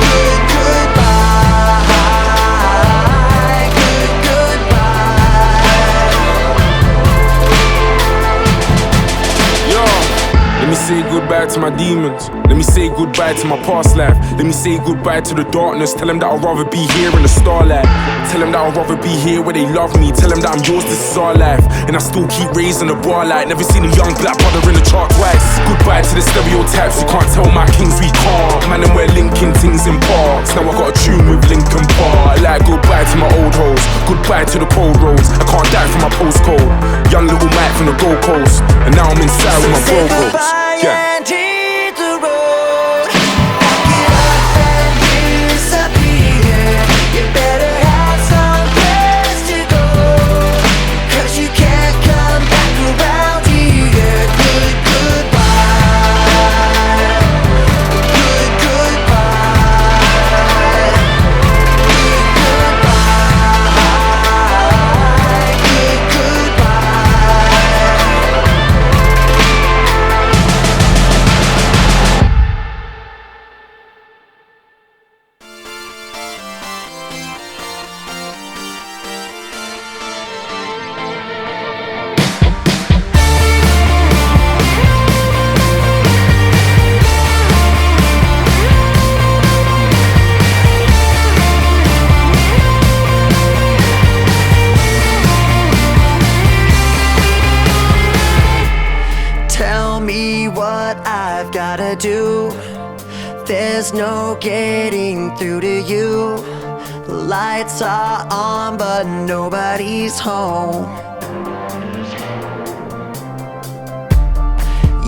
Good goodbye. Good goodbye. Yo, let me say goodbye to my demons. Let me say goodbye to my past life. Let me say goodbye to the darkness. Tell them that I'd rather be here in the starlight. Tell them that I'd rather be here where they love me. Tell them that I'm yours, this is our life. And I still keep raising the bar like never seen a young black brother in the chart twice. Goodbye to the stereotypes. You can't tell my kings we can't. Man, and we're linking things in parks. Now I got a tune with Linkin Park. Like goodbye to my old hoes. Goodbye to the cold roads. I can't die from my postcode. Young little Mike from the Gold Coast. And now I'm inside with my Say bro bros. goodbye Yeah. and hit the road. Pack it up and disappear. You better have some place to go, 'cause you can't come back around here. Good goodbye. Good goodbye. do. There's no getting through to you. The lights are on, but nobody's home.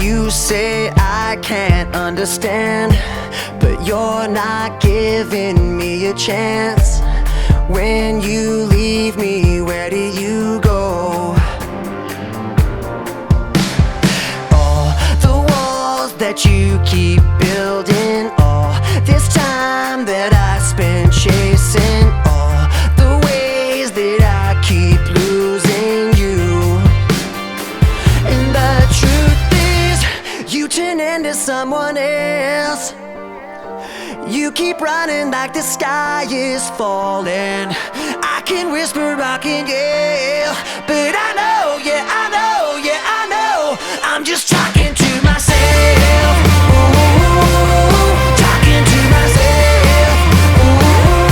You say I can't understand, but you're not giving me a chance. When you leave me, where do you go? All the walls that you keep building, all this time that I spent chasing, all the ways that I keep losing you. And the truth is, you turn into someone else. You keep running like the sky is falling. I can whisper, I can yell, but I know, yeah, I know, yeah, I know, I'm just talking to myself. Ooh, talking to myself. Ooh,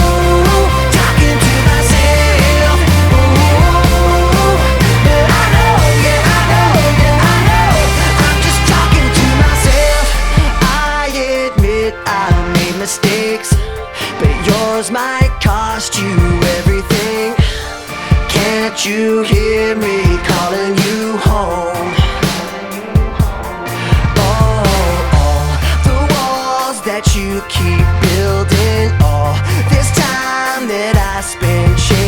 talking to myself. Ooh, but I know, yeah, I know, yeah, I know, I'm just talking to myself. I admit I made mistakes, but yours might cost you everything. Can't you hear me calling you home? All the walls that you keep building, all this time that I spent chasing